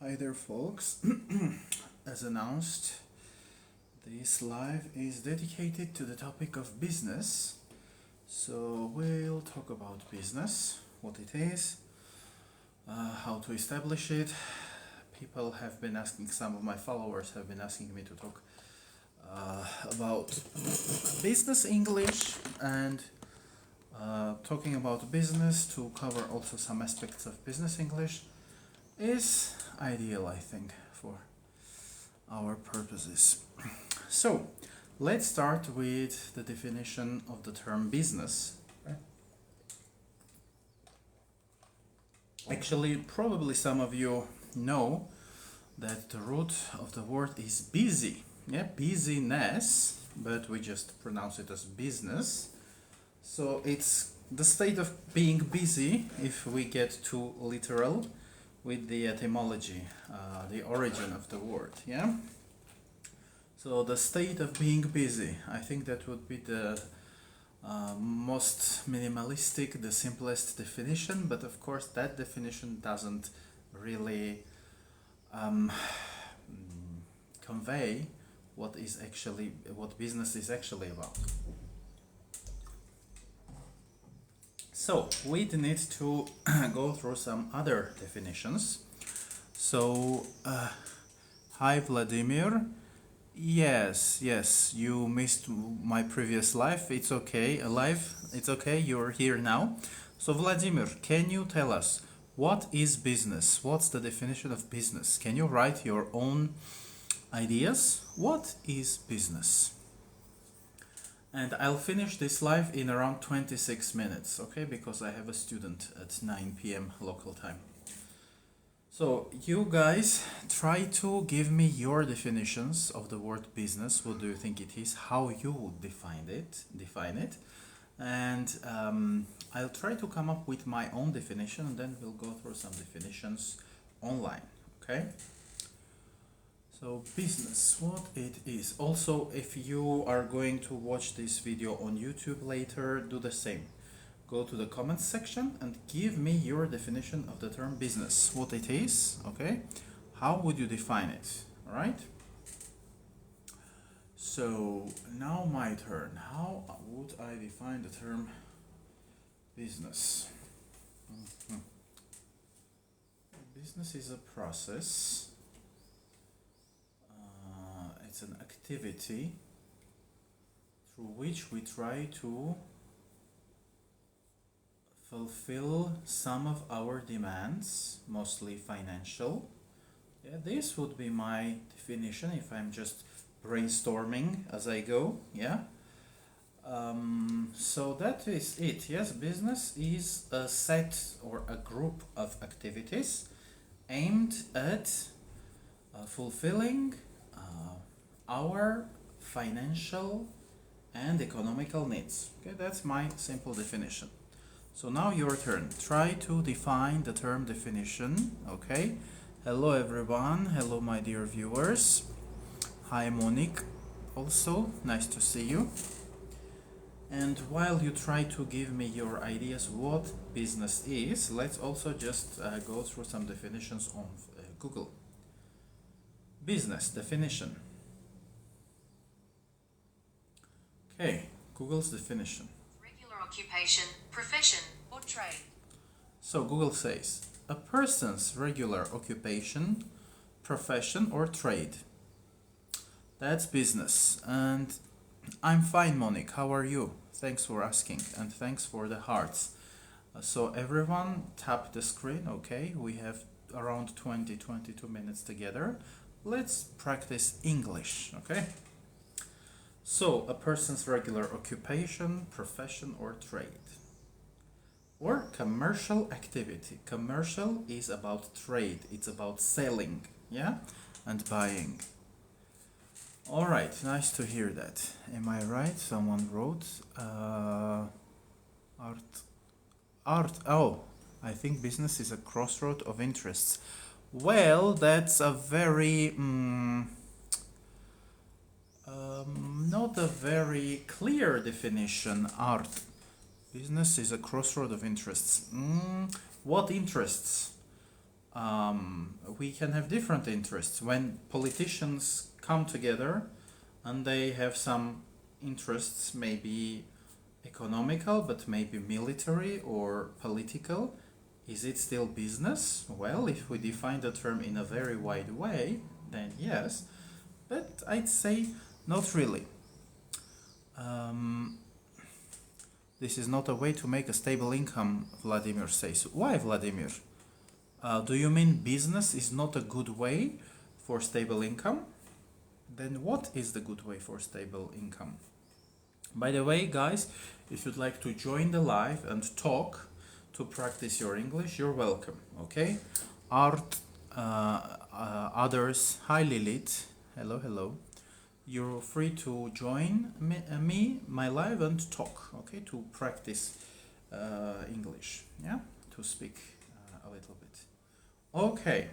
Hi there, folks. As announced, this live is dedicated to the topic of business. So we'll talk about business, what it is, how to establish it. People have been asking, some of my followers have been asking me to talk about business English and talking about business to cover also some aspects of business English is ideal, I think, for our purposes. So let's start with the definition of the term business. Actually, probably some of you know that the root of the word is busy. Yeah, busyness, but we just pronounce it as business. So it's the state of being busy, if we get too literal with the etymology, the origin of the word. Yeah. So the state of being busy, I think that would be the most minimalistic, the simplest definition, but of course that definition doesn't really convey what business is actually about. So we need to go through some other definitions. So hi Vladimir. Yes, you missed my previous live. It's okay, it's okay, you're here now. So Vladimir, can you tell us what is business? What's the definition of business? Can you write your own ideas? What is business? And I'll finish this live in around 26 minutes, okay? Because I have a student at 9 p.m. local time. So you guys try to give me your definitions of the word business. What do you think it is? How you would define it. And I'll try to come up with my own definition, and then we'll go through some definitions online, okay? So business, what it is. Also, if you are going to watch this video on YouTube later, do the same. Go to the comments section and give me your definition of the term business, what it is, okay? How would you define it, all right? So now my turn. How would I define the term business? Business is a process. It's an activity through which we try to fulfill some of our demands, mostly financial. Yeah, this would be my definition if I'm just brainstorming as I go. Yeah. So that is it. Yes, business is a set or a group of activities aimed at fulfilling our financial and economical needs. Okay, that's my simple definition. So now your turn. Try to define the term definition. Okay. Hello everyone. Hello my dear viewers. Hi Monique. Also nice to see you. And while you try to give me your ideas what business is, let's also just go through some definitions on Google. Business definition. Okay, Google's definition. Regular occupation, profession, or trade. So Google says, a person's regular occupation, profession, or trade. That's business. And I'm fine, Monique. How are you? Thanks for asking, and thanks for the hearts. So everyone tap the screen, okay? We have around 22 minutes together. Let's practice English, okay? So, a person's regular occupation, profession, or trade. Or commercial activity. Commercial is about trade. It's about selling, yeah? And buying. Alright, nice to hear that. Am I right? Someone wrote art. Oh, I think business is a crossroad of interests. Well, that's a very not a very clear definition. Art. Business is a crossroad of interests. What interests? we can have different interests. When politicians come together and they have some interests, maybe economical, but maybe military or political, is it still business? Well, if we define the term in a very wide way, then yes, but I'd say not really. This is not a way to make a stable income, Vladimir says. Why, Vladimir? Do you mean business is not a good way for stable income? Then what is the good way for stable income? By the way, guys, if you'd like to join the live and talk to practice your English, you're welcome, okay? Art, others, hi Lilith, hello. You're free to join me, my live, and talk, okay? To practice English, yeah? To speak a little bit. Okay,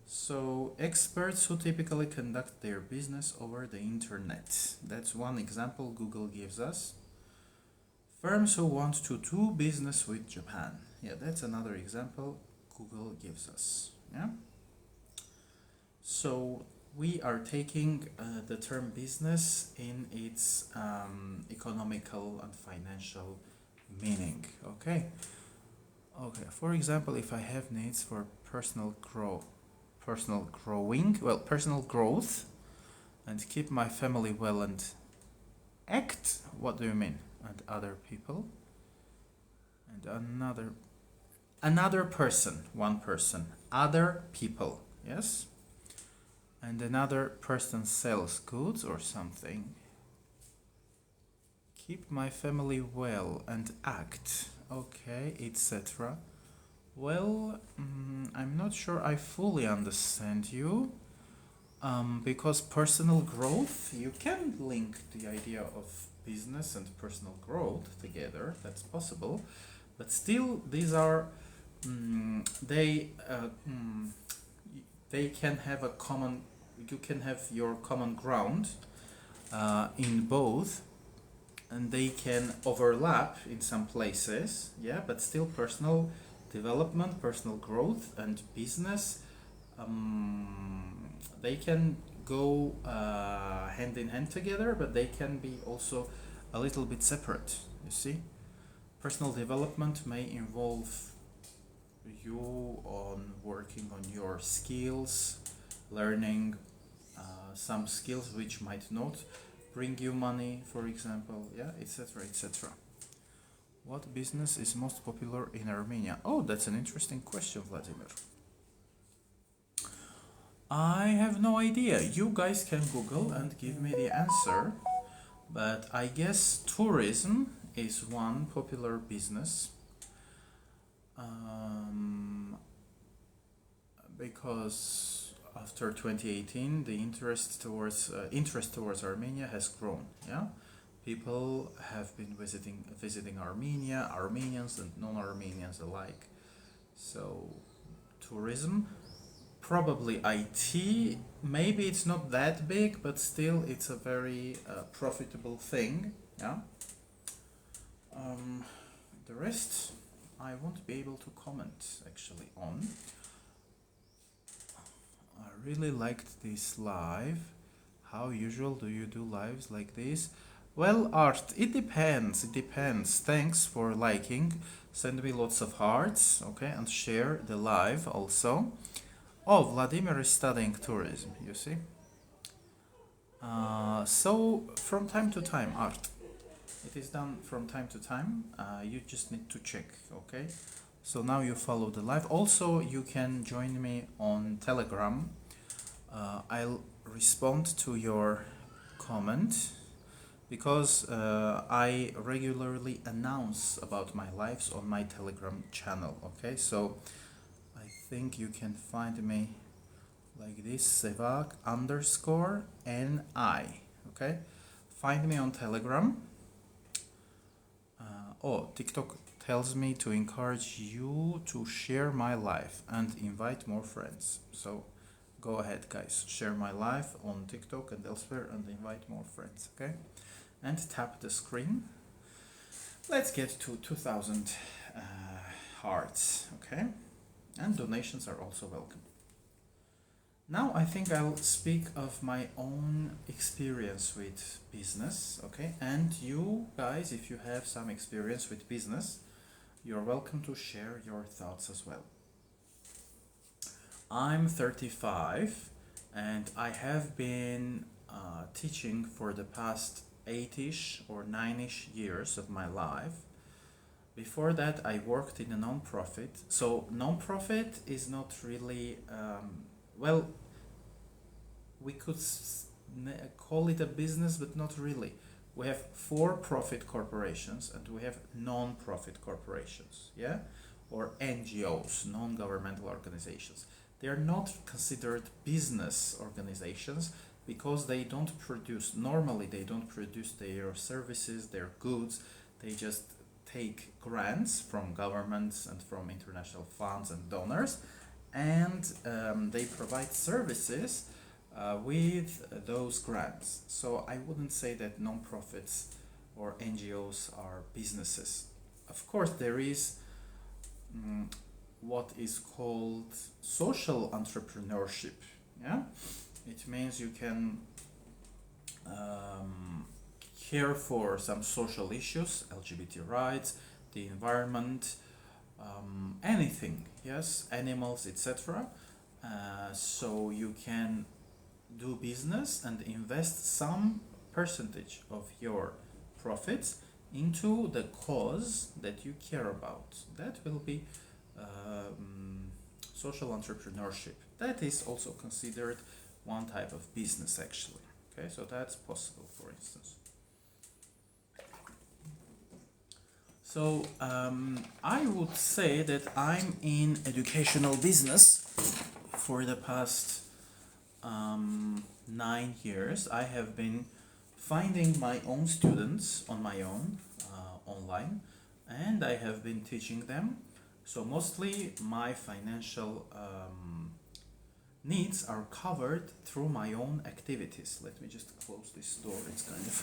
so experts who typically conduct their business over the internet. That's one example Google gives us. Firms who want to do business with Japan. Yeah, that's another example Google gives us. Yeah. So we are taking the term business in its economical and financial meaning. Okay. Okay. For example, if I have needs for personal growth, and keep my family well and act. What do you mean? And other people. And another person, one person, other people, yes? And another person sells goods or something. Keep my family well and act, okay, etc. Well, I'm not sure I fully understand you, because personal growth, you can link the idea of business and personal growth together, that's possible, but still these are, they can have a common, you can have your common ground in both, and they can overlap in some places, yeah, but still personal development, personal growth and business, they can go hand in hand together, but they can be also a little bit separate, you see. Personal development may involve you on working on your skills, learning some skills which might not bring you money, for example, yeah, etc., etc. What business is most popular in Armenia? Oh, that's an interesting question, Vladimir. I have no idea. You guys can Google and give me the answer, but I guess tourism is one popular business, because after 2018 the interest towards Armenia has grown. Yeah, people have been visiting Armenia, Armenians and non-Armenians alike. So tourism, probably IT, maybe it's not that big, but still it's a very profitable thing. Yeah. The rest I won't be able to comment actually on. I really liked this live. How usual do you do lives like this? Well, Art, it depends. Thanks for liking. Send me lots of hearts, okay, and share the live also. Oh, Vladimir is studying tourism, you see. So from time to time, Art, it is done from time to time. You just need to check, okay? So now you follow the live. Also, you can join me on Telegram. I'll respond to your comment because I regularly announce about my lives on my Telegram channel, okay? So I think you can find me like this, Sevak_NI, okay? Find me on Telegram. TikTok tells me to encourage you to share my live and invite more friends. So go ahead, guys, share my live on TikTok and elsewhere and invite more friends, okay? And tap the screen. Let's get to 2,000 hearts, okay? and donations are also welcome. Now I think I'll speak of my own experience with business, okay? And you guys, if you have some experience with business, you're welcome to share your thoughts as well. I'm 35 and I have been teaching for the past 8-ish or 9-ish years of my life. Before that, I worked in a non-profit. So non-profit is not really, well, we could call it a business, but not really. We have for-profit corporations and we have non-profit corporations, yeah? Or NGOs, non-governmental organizations. They are not considered business organizations because they don't produce, normally they don't produce their services, their goods. They just take grants from governments and from international funds and donors, and they provide services with those grants. So I wouldn't say that non-profits or NGOs are businesses. Of course, there is what is called social entrepreneurship. Yeah, it means you can care for some social issues, LGBT rights, the environment, anything, yes, animals, etc. So you can do business and invest some percentage of your profits into the cause that you care about. That will be social entrepreneurship. That is also considered one type of business, actually. Okay, so that's possible, for instance. So I would say that I'm in educational business for the past 9 years. I have been finding my own students on my own online, and I have been teaching them. So mostly my financial needs are covered through my own activities. Let me just close this door, it's kind of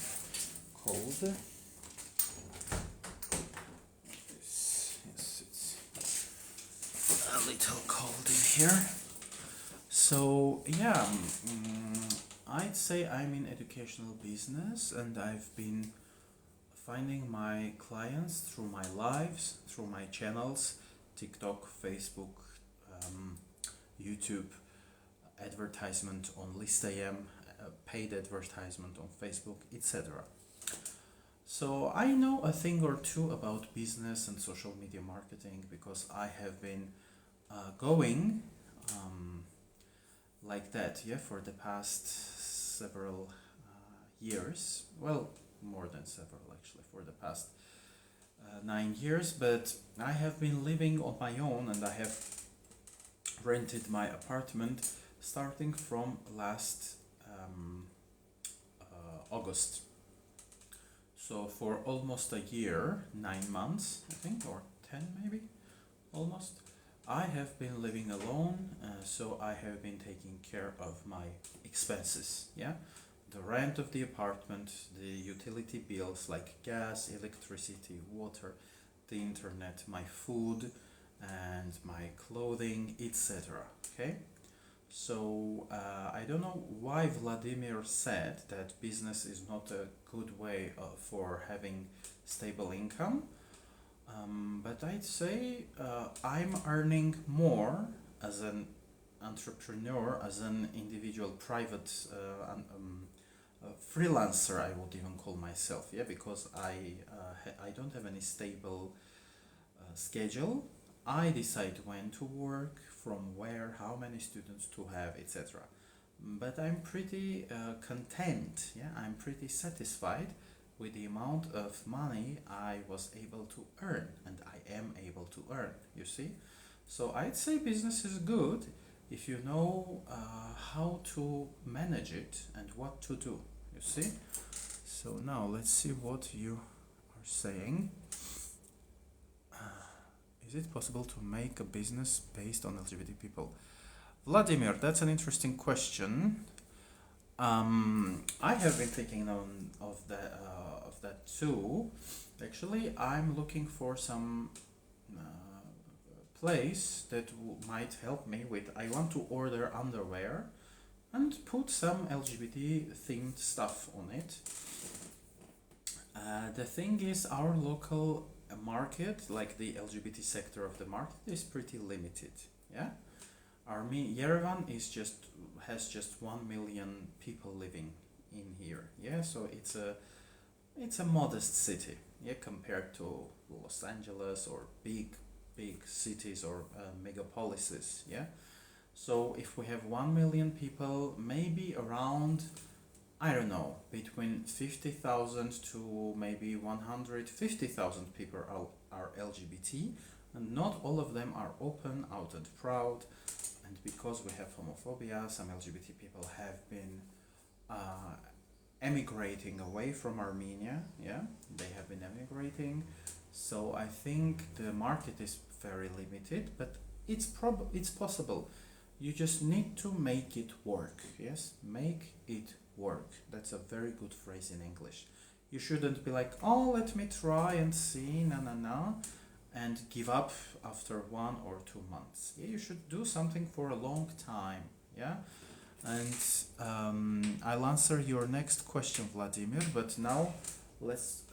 cold. Yes, it's a little cold in here. So yeah, I'd say I'm in educational business, and I've been finding my clients through my lives, through my channels, TikTok, Facebook, YouTube, advertisement on ListAM, paid advertisement on Facebook, etc. So I know a thing or two about business and social media marketing because I have been going like that, yeah, for the past several years. Well, more than several actually, for the past 9 years, but I have been living on my own and I have rented my apartment starting from last August. So for almost a year, 9 months, I think, or 10 maybe, almost, I have been living alone, so I have been taking care of my expenses, yeah? The rent of the apartment, the utility bills like gas, electricity, water, the internet, my food, and my clothing, etc. Okay? So I don't know why Vladimir said that business is not a good way for having stable income, but I'd say I'm earning more as an entrepreneur, as an individual private freelancer, I would even call myself, yeah, because I don't have any stable schedule. I decide when to work, from where, how many students to have, etc. But I'm pretty content, yeah, I'm pretty satisfied with the amount of money I was able to earn, and I am able to earn, you see. So I'd say business is good if you know how to manage it and what to do, you see. So now let's see what you are saying. Is it possible to make a business based on LGBT people? Vladimir, that's an interesting question. I have been thinking of that too. Actually, I'm looking for some place that might help me with, I want to order underwear and put some LGBT themed stuff on it. The thing is, our local market, like the LGBT sector of the market, is pretty limited. Yeah, Yerevan has just 1 million people living in here. Yeah, so it's a modest city. Yeah, compared to Los Angeles or big cities or megapolises. Yeah, so if we have 1 million people, maybe around, I don't know, between 50,000 to maybe 150,000 people are LGBT, and not all of them are open, out and proud. And because we have homophobia, some LGBT people have been emigrating away from Armenia. Yeah, they have been emigrating. So I think the market is very limited, but it's possible. You just need to make it work. Yes, make it work. That's a very good phrase in English. You shouldn't be like, oh, let me try and see, and give up after 1 or 2 months. Yeah, you should do something for a long time. Yeah, and I'll answer your next question, Vladimir. But now let's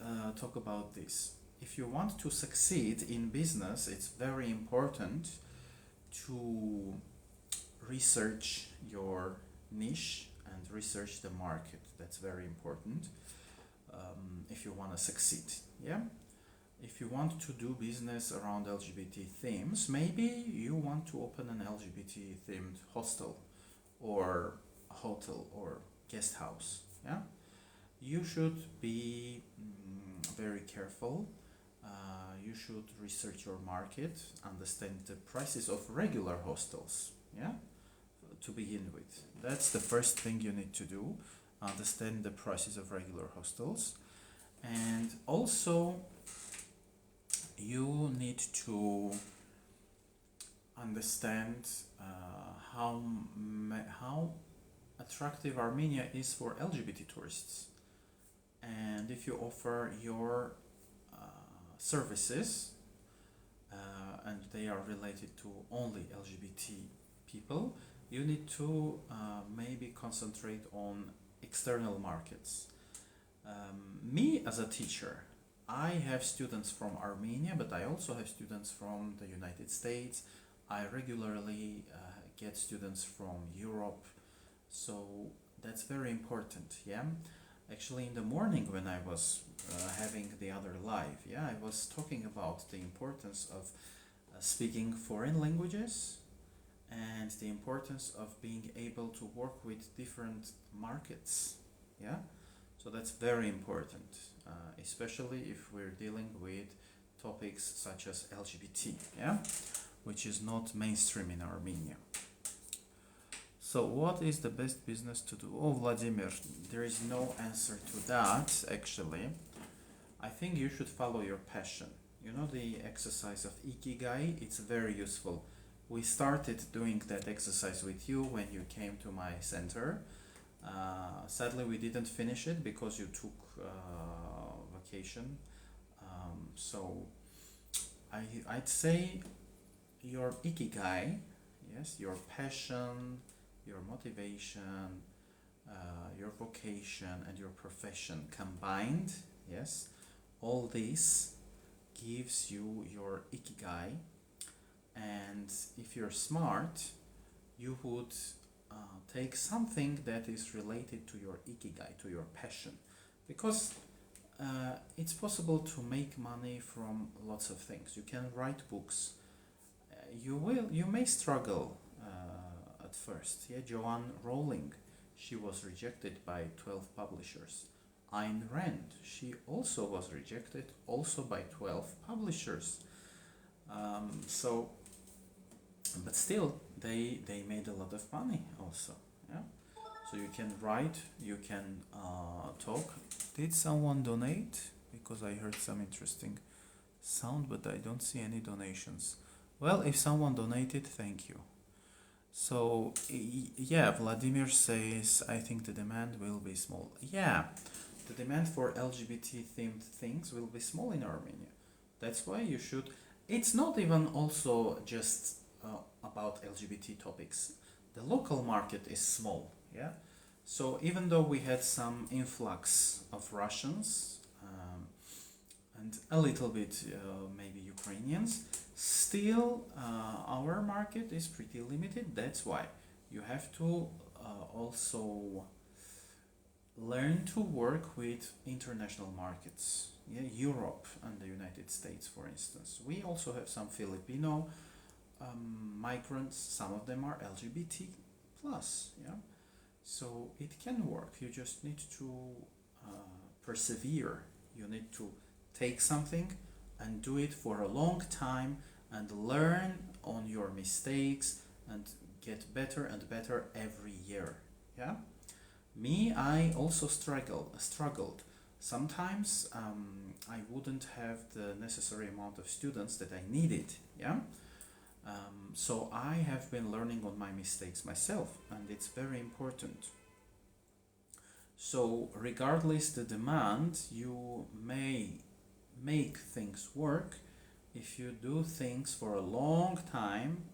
talk about this. If you want to succeed in business, it's very important to research your niche and research the market. That's very important if you want to succeed. Yeah, if you want to do business around LGBT themes, maybe you want to open an LGBT themed hostel or hotel or guest house. Yeah, you should be very careful. You should research your market, understand the prices of regular hostels. Yeah, to begin with, that's the first thing you need to do. Understand the prices of regular hostels, and also you need to understand how attractive Armenia is for LGBT tourists, and if you offer your services and they are related to only LGBT people, you need to maybe concentrate on external markets. Me as a teacher, I have students from Armenia, but I also have students from the United States. I regularly get students from Europe, so that's very important. Yeah, actually, in the morning when I was having the other live, yeah, I was talking about the importance of speaking foreign languages and the importance of being able to work with different markets. Yeah, so that's very important, especially if we're dealing with topics such as LGBT. Yeah, which is not mainstream in Armenia. So what is the best business to do? Oh, Vladimir, there is no answer to that, actually. I think you should follow your passion. You know the exercise of Ikigai? It's very useful. We started doing that exercise with you when you came to my center. Sadly, we didn't finish it because you took vacation. So I'd say your Ikigai, yes, your passion, your motivation, your vocation, and your profession combined, yes, all this gives you your Ikigai. And if you're smart, you would take something that is related to your Ikigai, to your passion, because it's possible to make money from lots of things. You can write books. You may struggle at first. Yeah, Joanne Rowling, she was rejected by 12 publishers. Ayn Rand, she also was rejected, also by 12 publishers. But still, they made a lot of money also. Yeah, so you can write, you can talk. Did someone donate? Because I heard some interesting sound, but I don't see any donations. Well, if someone donated, thank you. So yeah, Vladimir says, I think the demand will be small. Yeah, the demand for LGBT themed things will be small in Armenia. That's why you should, It's not even also just about LGBT topics. The local market is small, yeah. So even though we had some influx of Russians and a little bit maybe Ukrainians, still our market is pretty limited. That's why you have to also learn to work with international markets. Yeah, Europe and the United States, for instance. We also have some Filipino migrants. Some of them are LGBT plus. Yeah, so it can work. You just need to persevere. You need to take something and do it for a long time and learn on your mistakes and get better and better every year. Yeah. Me, I also struggled. Sometimes I wouldn't have the necessary amount of students that I needed. Yeah. So I have been learning on my mistakes myself, and it's very important. So regardless the demand, you may make things work if you do things for a long time.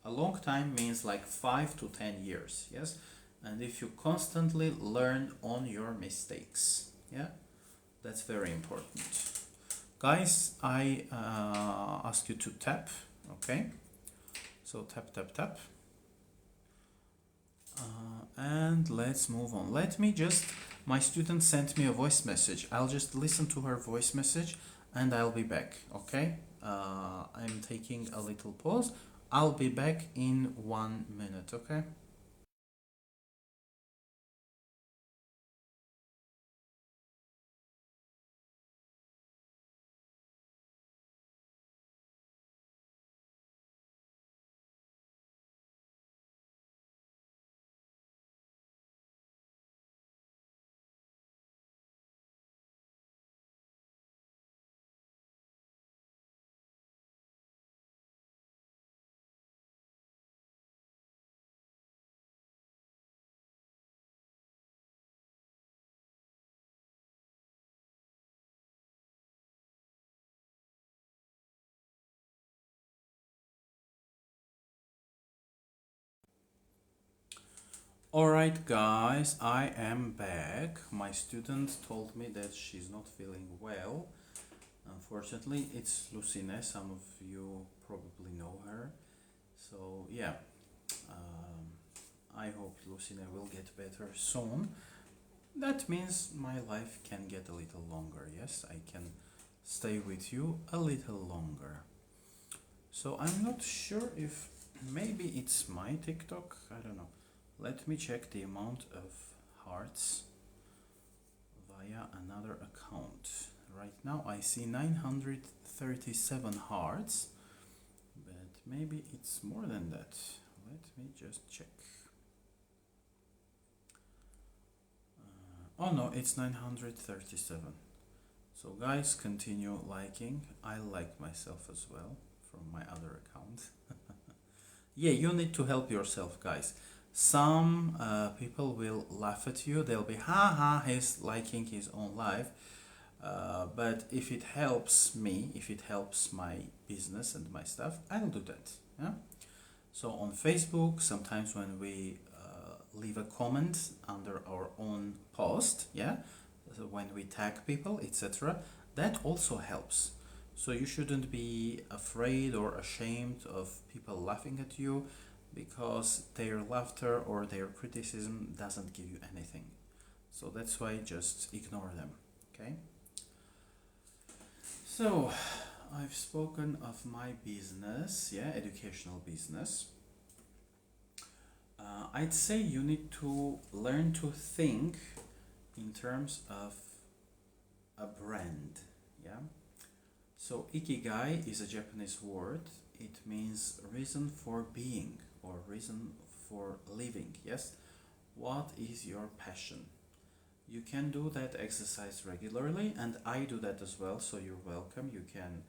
A long time means like 5 to 10 years. Yes. And if you constantly learn on your mistakes. Yeah. That's very important. Guys, I ask you to tap, okay? So tap, tap, tap. And let's move on. My student sent me a voice message. I'll just listen to her voice message and I'll be back, okay? I'm taking a little pause. I'll be back in 1 minute, okay? Alright guys, I am back. My student told me that she's not feeling well. Unfortunately, it's Lucine. Some of you probably know her. So yeah, I hope Lucine will get better soon. That means my life can get a little longer. Yes, I can stay with you a little longer. So I'm not sure if maybe it's my TikTok. I don't know. Let me check the amount of hearts via another account. Right now I see 937 hearts, but maybe it's more than that. Let me just check. Oh no, it's 937. So guys, continue liking. I like myself as well from my other account. Yeah, you need to help yourself, guys. Some people will laugh at you. They'll be, ha ha, he's liking his own life. But if it helps me, if it helps my business and my stuff, I'll do that. Yeah. So on Facebook, sometimes when we leave a comment under our own post, yeah, so when we tag people, etc., that also helps. So you shouldn't be afraid or ashamed of people laughing at you, because their laughter or their criticism doesn't give you anything. So that's why just ignore them, okay? So I've spoken of my business, yeah, educational business. I'd say you need to learn to think in terms of a brand, yeah? So ikigai is a Japanese word. It means reason for being or reason for living, yes? What is your passion? You can do that exercise regularly, and I do that as well, so you're welcome. You can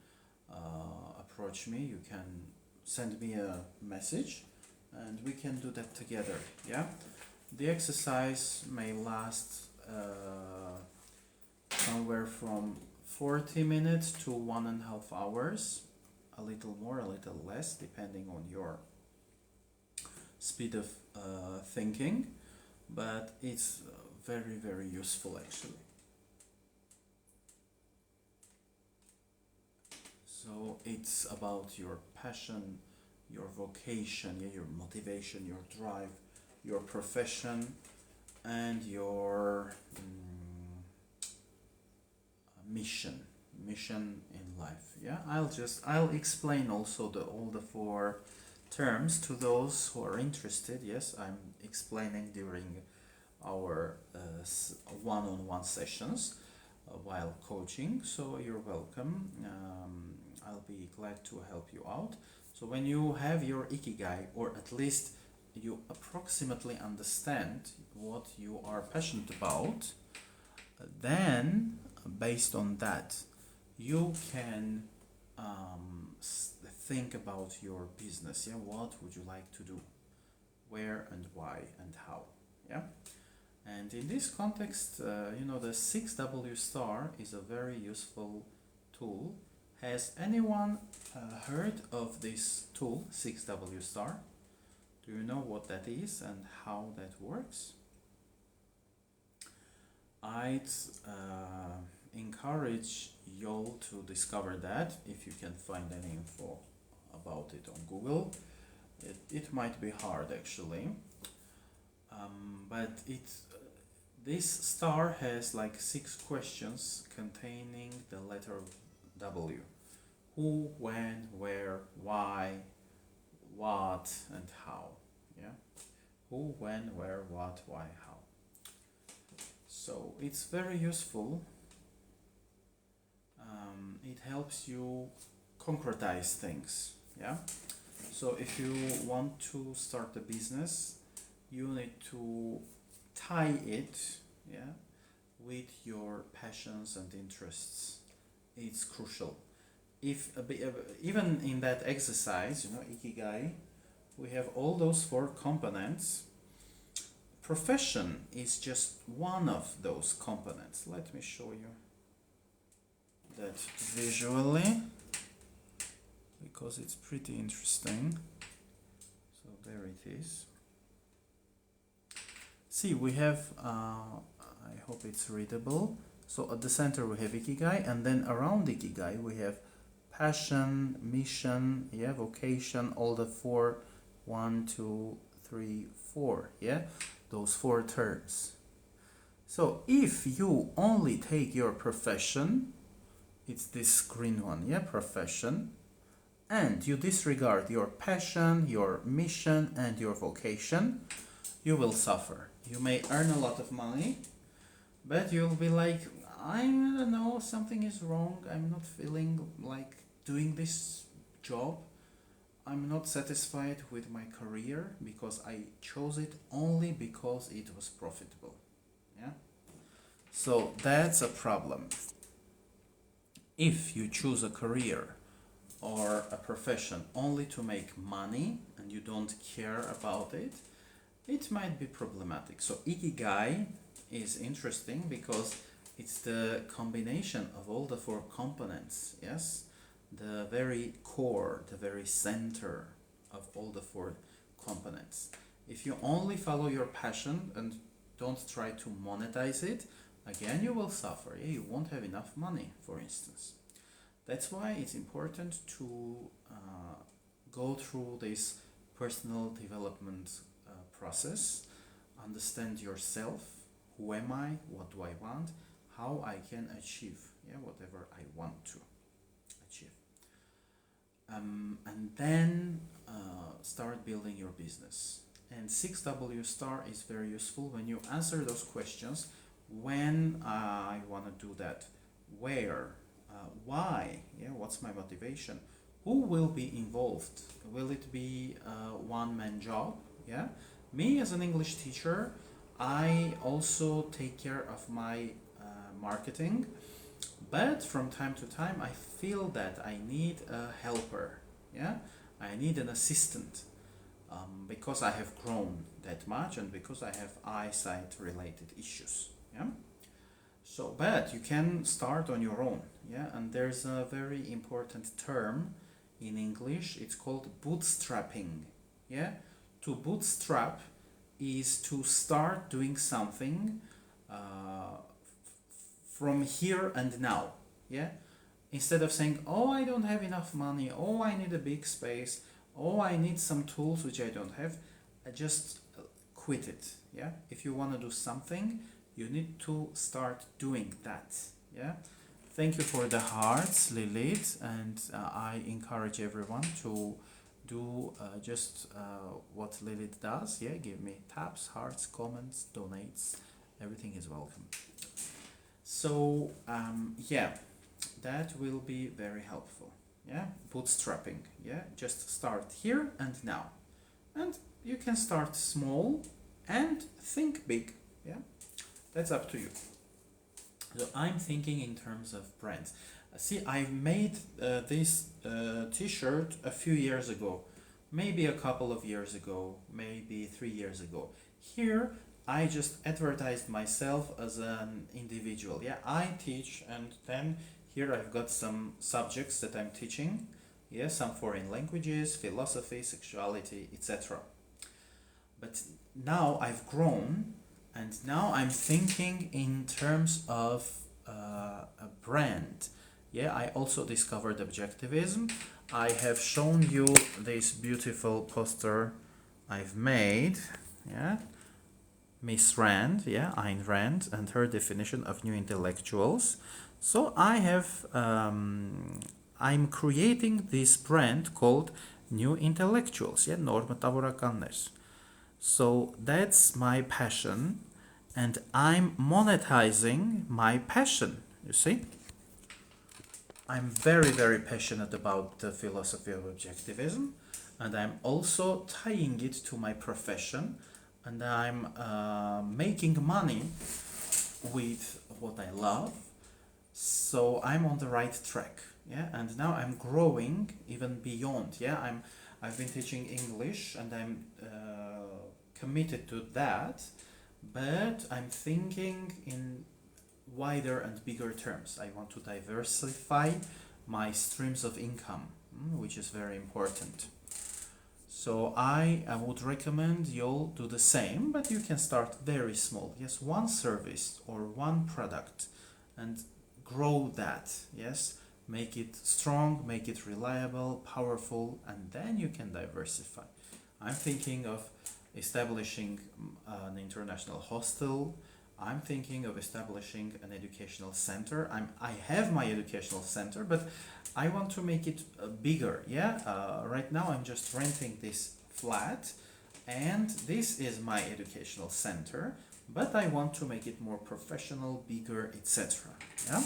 approach me, you can send me a message, and we can do that together, yeah? The exercise may last somewhere from 40 minutes to 1.5 hours. a little more, a little less, depending on your speed of thinking, but it's very, very useful actually. So it's about your passion, your vocation, yeah, your motivation, your drive, your profession, and your mission in life. Yeah, I'll explain also all the four terms to those who are interested. Yes, I'm explaining during our one-on-one sessions while coaching, so you're welcome. I'll be glad to help you out. So when you have your ikigai, or at least you approximately understand what you are passionate about, then based on that you can think about your business. Yeah, what would you like to do, where and why and how. Yeah, and in this context, the 6W star is a very useful tool. Has anyone heard of this tool, 6W star? Do you know what that is and how that works? I'd encourage you to discover that if you can find any info about it on Google. It might be hard actually, but this star has like 6 questions containing the letter W. Who, when, where, why, what, and how. Yeah, who, when, where, what, why, how. So it's very useful. It helps you concretize things. Yeah. So if you want to start a business, you need to tie it, yeah, with your passions and interests. It's crucial. If even in that exercise, ikigai, we have all those 4 components. Profession is just one of those components. Let me show you that visually, because it's pretty interesting. So there it is. See, we have, I hope it's readable. So at the center we have ikigai, and then around ikigai we have passion, mission, yeah, vocation, all the 4, 1, 2, 3, 4, yeah, those 4 terms. So if you only take your profession, it's this green one, yeah, profession, and you disregard your passion, your mission, and your vocation, you will suffer. You may earn a lot of money, but you'll be like, I don't know, something is wrong. I'm not feeling like doing this job. I'm not satisfied with my career because I chose it only because it was profitable. Yeah. So that's a problem. If you choose a career or a profession only to make money and you don't care about it, it might be problematic. So ikigai is interesting because it's the combination of all the 4 components, yes? The very core, the very center of all the 4 components. If you only follow your passion and don't try to monetize it, again you will suffer. Yeah, you won't have enough money, for instance. That's why it's important to go through this personal development process, understand yourself, who am I, what do I want, how I can achieve, yeah, whatever I want to achieve. And then start building your business. And 6W star is very useful when you answer those questions. When I want to do that, where, why, yeah, what's my motivation, who will be involved, will it be a one-man job, yeah? Me as an English teacher, I also take care of my marketing, but from time to time I feel that I need a helper, yeah, I need an assistant, because I have grown that much and because I have eyesight related issues, yeah. So, but you can start on your own, yeah, and there's a very important term in English, it's called bootstrapping. Yeah, to bootstrap is to start doing something from here and now. Yeah, instead of saying, oh, I don't have enough money, oh, I need a big space, oh, I need some tools which I don't have, just quit it. Yeah, if you want to do something, you need to start doing that. Yeah, thank you for the hearts, Lilith, and I encourage everyone to do just what Lilith does. Yeah, give me taps, hearts, comments, donates, everything is welcome. So yeah, that will be very helpful. Yeah, bootstrapping. Yeah, just start here and now, and you can start small and think big. Yeah, that's up to you. So I'm thinking in terms of brands. See, I made this t-shirt a few years ago, maybe a couple of years ago, maybe 3 years ago. Here I just advertised myself as an individual. Yeah, I teach, and then here I've got some subjects that I'm teaching. Yeah, some foreign languages, philosophy, sexuality, etc. But now I've grown, and now I'm thinking in terms of a brand. Yeah, I also discovered objectivism. I have shown you this beautiful poster I've made. Yeah, Miss Rand, yeah, Ayn Rand, and her definition of new intellectuals. So I have, I'm creating this brand called New Intellectuals, yeah, Նոր Մտավորականներ. So that's my passion, and I'm monetizing my passion, you see? I'm very, very passionate about the philosophy of objectivism, and I'm also tying it to my profession, and I'm making money with what I love. So I'm on the right track. Yeah, and now I'm growing even beyond. Yeah, I've been teaching English, and I'm committed to that, but I'm thinking in wider and bigger terms. I want to diversify my streams of income, which is very important. So I would recommend you'll do the same, but you can start very small. Yes, one service or one product, and grow that. Yes, make it strong, make it reliable, powerful, and then you can diversify. I'm thinking of establishing an international hostel. I'm thinking of establishing an educational center. I have my educational center, but I want to make it bigger. Yeah, right now I'm just renting this flat, and this is my educational center, but I want to make it more professional, bigger, etc. Yeah.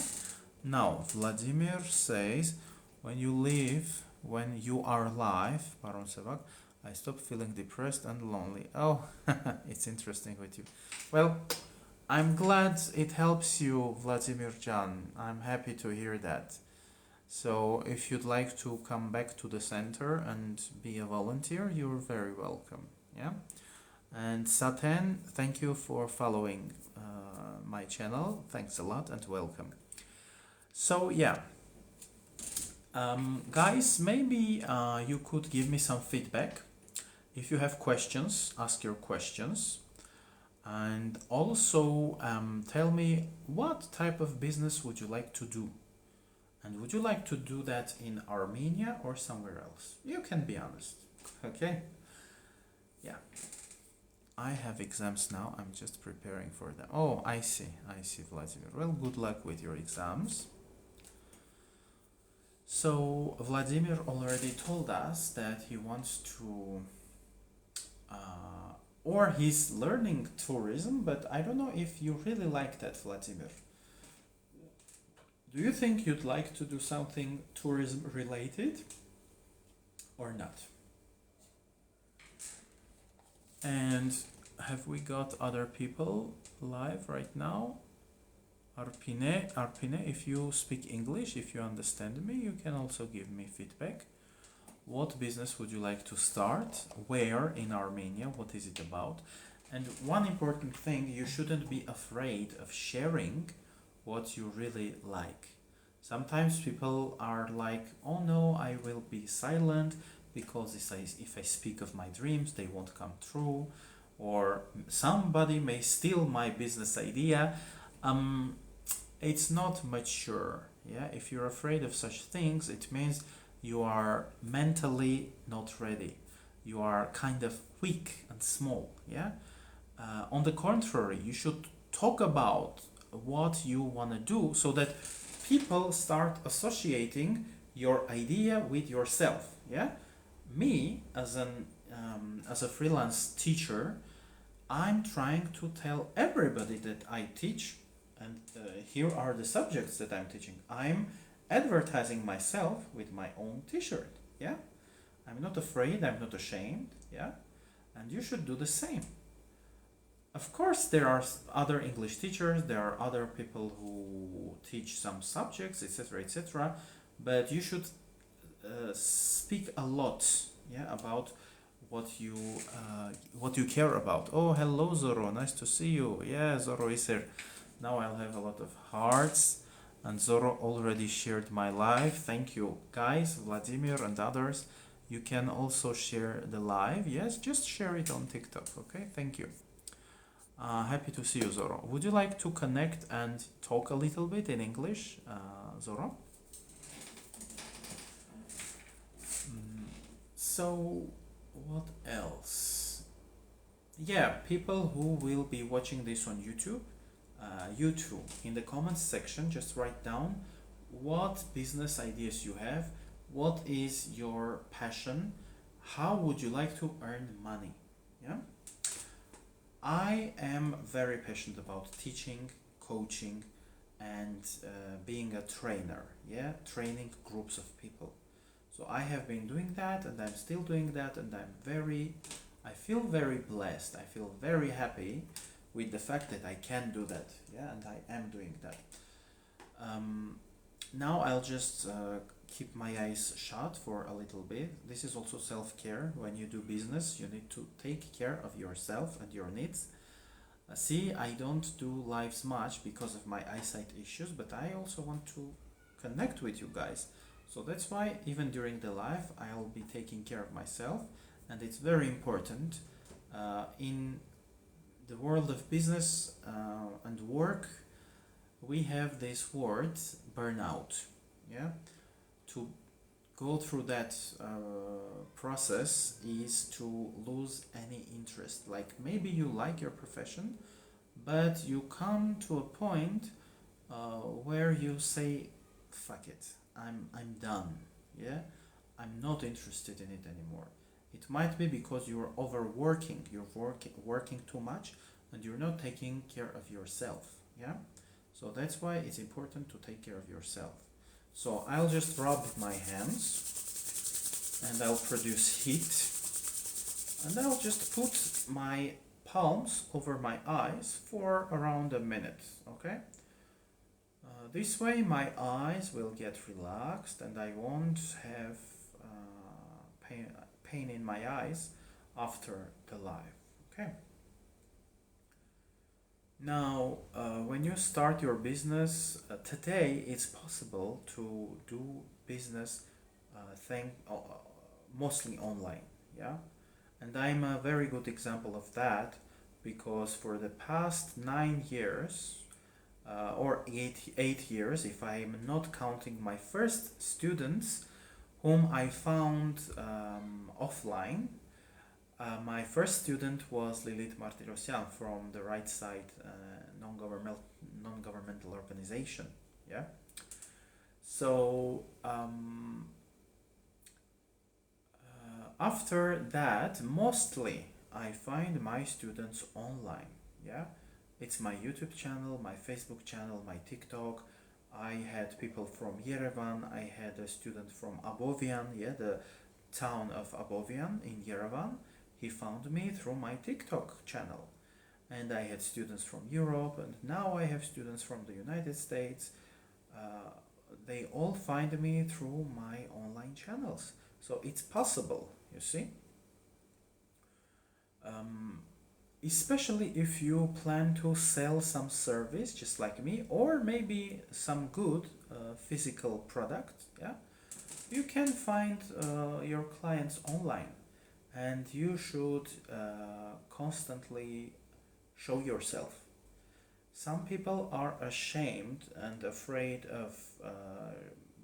Now Vladimir says, when you are live, I stop feeling depressed and lonely. Oh, it's interesting with you. Well, I'm glad it helps you, Vladimir Jan. I'm happy to hear that. So if you'd like to come back to the center and be a volunteer, you're very welcome. Yeah. And Satan, thank you for following my channel. Thanks a lot and welcome. So yeah, guys, maybe you could give me some feedback. If you have questions, ask your questions. And also tell me, what type of business would you like to do? And would you like to do that in Armenia or somewhere else? You can be honest. Okay? Yeah. I have exams now. I'm just preparing for them. Oh, I see, Vladimir. Well, good luck with your exams. So Vladimir already told us that he wants to or he's learning tourism, but I don't know if you really like that, Vladimir. Do you think you'd like to do something tourism related or not? And have we got other people live right now? Arpine, if you speak English, if you understand me, you can also give me feedback. What business would you like to start? Where in Armenia? What is it about? And one important thing, you shouldn't be afraid of sharing what you really like. Sometimes people are like, oh no, I will be silent because if I speak of my dreams, they won't come true, or somebody may steal my business idea. It's not mature. Yeah, if you're afraid of such things, it means you are mentally not ready. You are kind of weak and small. Yeah. On the contrary, you should talk about what you want to do so that people start associating your idea with yourself. Yeah, me as a freelance teacher, I'm trying to tell everybody that I teach, and here are the subjects that I'm teaching. I'm advertising myself with my own T-shirt. Yeah, I'm not afraid. I'm not ashamed. Yeah, and you should do the same. Of course, there are other English teachers, there are other people who teach some subjects, etc., etc. But you should speak a lot, yeah, about what you care about. Oh, hello, Zoro. Nice to see you. Yeah, Zoro is here. Now I'll have a lot of hearts, and Zoro already shared my live. Thank you, guys, Vladimir and others. You can also share the live. Yes, just share it on TikTok. Okay, thank you. Happy to see you, Zoro. Would you like to connect and talk a little bit in English, Zoro? So, what else? Yeah, people who will be watching this on YouTube, you too, in the comments section, just write down what business ideas you have, what is your passion, how would you like to earn money? Yeah. I am very passionate about teaching, coaching, and being a trainer. Yeah, training groups of people. So I have been doing that, and I'm still doing that, and I feel very blessed. I feel very happy with the fact that I can do that. Yeah, and I am doing that. Now I'll just keep my eyes shut for a little bit. This is also self-care. When you do business, you need to take care of yourself and your needs. See, I don't do lives much because of my eyesight issues, but I also want to connect with you guys. So that's why even during the live, I'll be taking care of myself, and it's very important in the world of business and work. We have this word burnout. Yeah, to go through that process is to lose any interest. Like maybe you like your profession, but you come to a point where you say, "Fuck it, I'm done." Yeah, I'm not interested in it anymore. It might be because you're overworking, working too much, and you're not taking care of yourself. Yeah, so that's why it's important to take care of yourself. So I'll just rub my hands and I'll produce heat, and I'll just put my palms over my eyes for around a minute. Okay, this way my eyes will get relaxed and I won't have pain in my eyes after the live. Okay. Now, when you start your business, today it's possible to do business mostly online, yeah? And I'm a very good example of that because for the past 9 years, or eight years, if I'm not counting my first students whom I found offline. My first student was Lilith Martirosyan from the Right Side non-governmental organization. Yeah. So after that, mostly I find my students online. Yeah, it's my YouTube channel, my Facebook channel, my TikTok. I had people from Yerevan. I had a student from Abovian, yeah, the town of Abovian in Yerevan. He found me through my TikTok channel. And I had students from Europe, and now I have students from the United States. They all find me through my online channels. So it's possible, you see. especially if you plan to sell some service just like me, or maybe some good physical product. Yeah, you can find your clients online, and you should constantly show yourself. Some people are ashamed and afraid of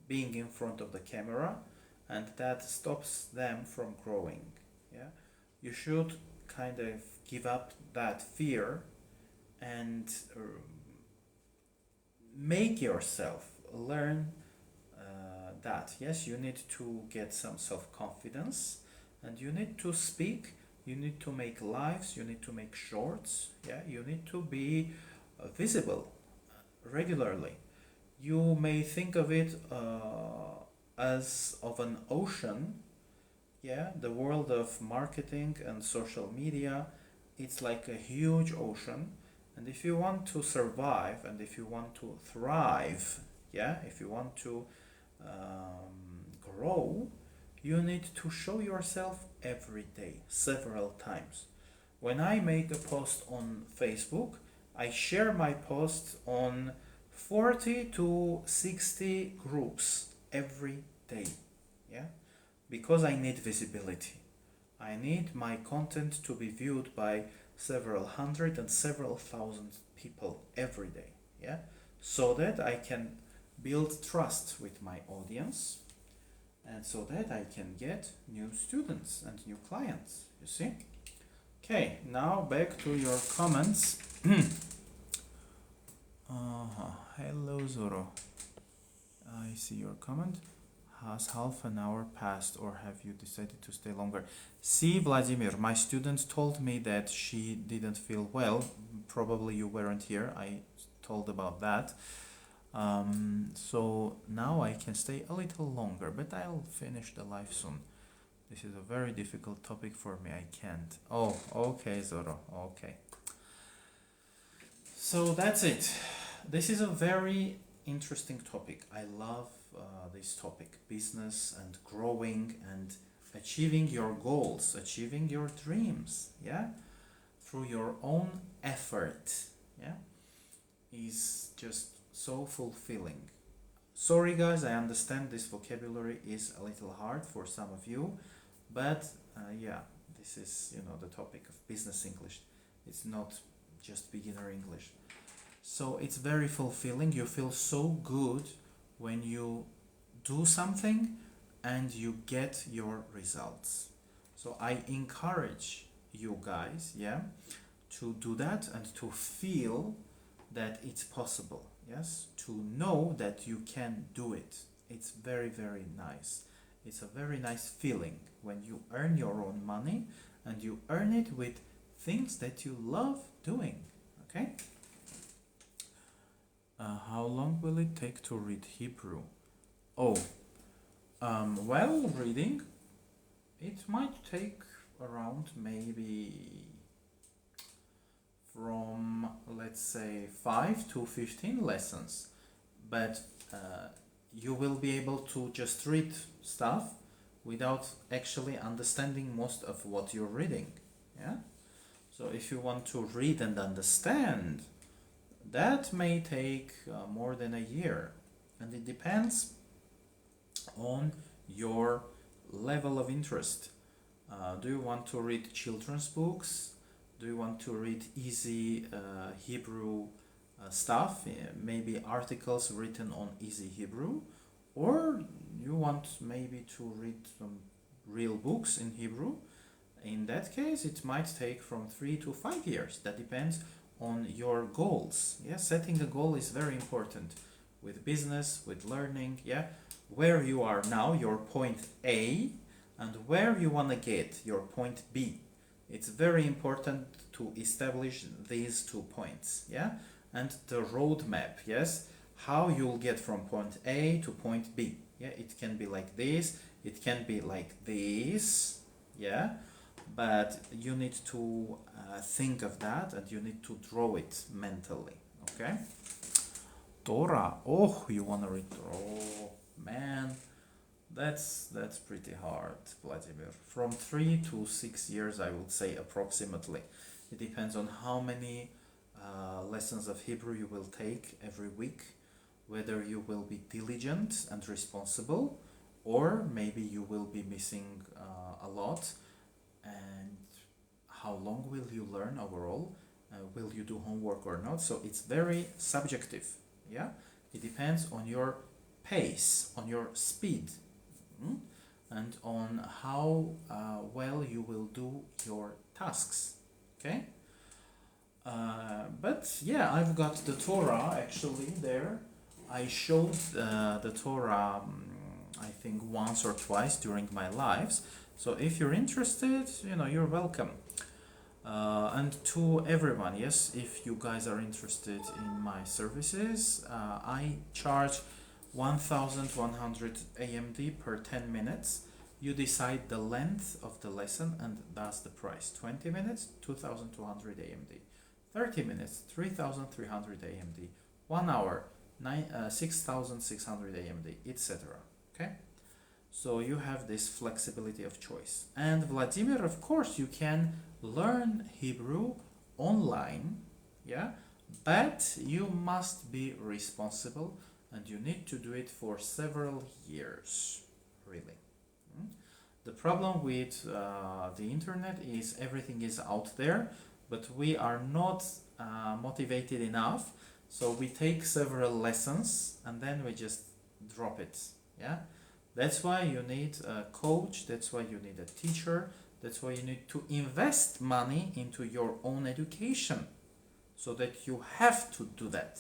being in front of the camera, and that stops them from growing. Yeah, you should kind of give up that fear and make yourself learn that. Yes, you need to get some self-confidence, and you need to speak, you need to make lives, you need to make shorts. Yeah, you need to be visible regularly. You may think of it as of an ocean. Yeah, the world of marketing and social media, it's like a huge ocean, and if you want to survive and if you want to thrive, yeah, if you want to grow, you need to show yourself every day, several times. When I make a post on Facebook, I share my post on 40 to 60 groups every day. Yeah, because I need visibility. I need my content to be viewed by several hundred and several thousand people every day. Yeah, so that I can build trust with my audience, and so that I can get new students and new clients. You see? Okay, now back to your comments. Hello Zoro. I see your comment. Has half an hour passed, or have you decided to stay longer? See, Vladimir, my student told me that she didn't feel well. Probably you weren't here. I told about that. So now I can stay a little longer, but I'll finish the live soon. This is a very difficult topic for me. I can't. Oh, okay, Zoro. Okay. So that's it. This is a very interesting topic. I love this topic, business and growing and achieving your goals, achieving your dreams, yeah, through your own effort, yeah, is just so fulfilling. Sorry guys, I understand this vocabulary is a little hard for some of you, but yeah, this is, the topic of business English. It's not just beginner English. So it's very fulfilling. You feel so good when you do something and you get your results. So I encourage you guys, yeah, to do that and to feel that it's possible. Yes, to know that you can do it. It's very, very nice. It's a very nice feeling when you earn your own money and you earn it with things that you love doing. Okay? How long will it take to read Hebrew? Oh, well, reading, it might take around maybe from, let's say, 5 to 15 lessons, but you will be able to just read stuff without actually understanding most of what you're reading. Yeah, so if you want to read and understand, that may take more than a year, and it depends on your level of interest. Do you want to read children's books? Do you want to read easy Hebrew stuff, maybe articles written on easy Hebrew? Or you want maybe to read some real books in Hebrew? In that case, it might take from 3 to 5 years. That depends on your goals. Yeah, setting a goal is very important with business, with learning. Yeah, where you are now, your point A, and where you want to get your point B. It's very important to establish these 2 points. Yeah, and the roadmap. Yes, how you'll get from point A to point B. Yeah, it can be like this, it can be like this. Yeah, but you need to think of that, and you need to draw it mentally. Okay. Dora, oh, you wanna read? Oh man, that's pretty hard, Vladimir. From 3 to 6 years, I would say approximately. It depends on how many lessons of Hebrew you will take every week, whether you will be diligent and responsible, or maybe you will be missing a lot. And how long will you learn overall? Will you do homework or not? So it's very subjective. Yeah, it depends on your pace, on your speed, and on how well you will do your tasks. Okay. But yeah, I've got the Torah actually there. I showed the Torah, I think once or twice during my lives. So if you're interested, you're welcome. And to everyone, yes, if you guys are interested in my services, I charge 1,100 AMD per 10 minutes. You decide the length of the lesson, and that's the price. 20 minutes, 2,200 AMD. 30 minutes, 3,300 AMD. 1 hour, 6,600 AMD, etc. Okay? So you have this flexibility of choice. And Vladimir, of course, you can learn Hebrew online, yeah, but you must be responsible, and you need to do it for several years, really. The problem with the internet is everything is out there, but we are not motivated enough, so we take several lessons and then we just drop it. Yeah, that's why you need a coach, that's why you need a teacher, that's why you need to invest money into your own education, so that you have to do that.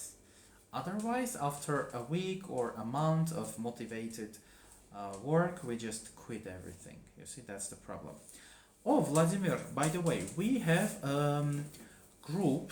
Otherwise, after a week or a month of motivated work, we just quit everything. You see, that's the problem. Oh, Vladimir, by the way, we have a group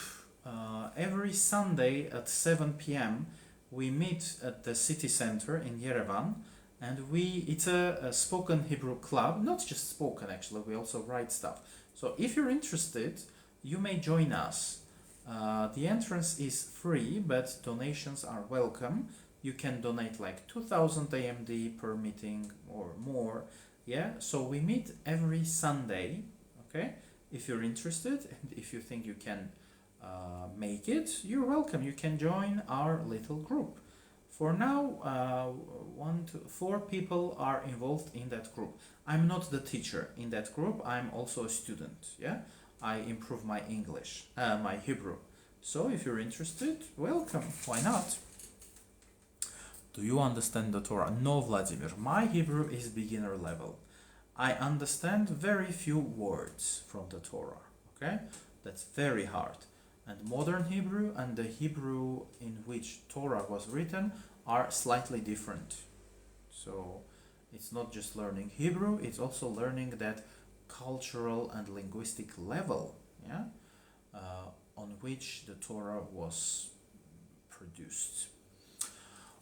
every Sunday at 7 p.m. We meet at the city center in Yerevan, and it's a spoken Hebrew club, not just spoken actually, we also write stuff. So if you're interested, you may join us. The entrance is free, but donations are welcome. You can donate like 2,000 AMD per meeting or more. Yeah, so we meet every Sunday. Okay, if you're interested and if you think you can make it, you're welcome. You can join our little group. For now, 4 people are involved in that group. I'm not the teacher in that group. I'm also a student. Yeah, I improve my English, my Hebrew. So if you're interested, welcome. Why not? Do you understand the Torah? No, Vladimir. My Hebrew is beginner level. I understand very few words from the Torah. Okay, that's very hard. And modern Hebrew and the Hebrew in which Torah was written are slightly different. So it's not just learning Hebrew, it's also learning that cultural and linguistic level, yeah, on which the Torah was produced.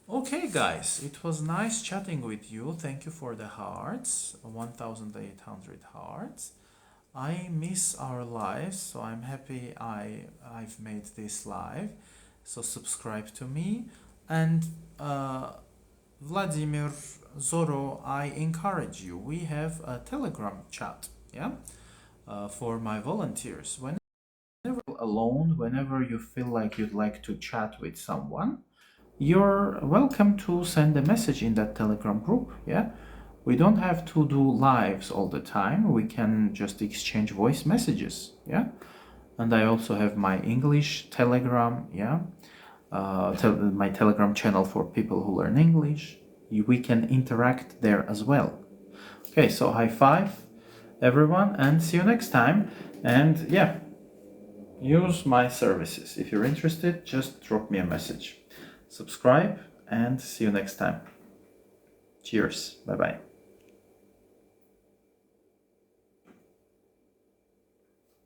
Okay, guys, it was nice chatting with you. Thank you for the hearts, 1,800 hearts. I miss our lives, so I'm happy I've made this live. So subscribe to me. And Vladimir, Zoro, I encourage you. We have a Telegram chat, yeah, for my volunteers. Whenever alone, whenever you feel like you'd like to chat with someone, you're welcome to send a message in that Telegram group, yeah. We don't have to do lives all the time. We can just exchange voice messages, yeah. And I also have my English Telegram, yeah. My Telegram channel for people who learn English. We can interact there as well. Okay, so high five, everyone, and see you next time. And yeah, use my services. If you're interested, just drop me a message. Subscribe, and see you next time. Cheers. Bye-bye.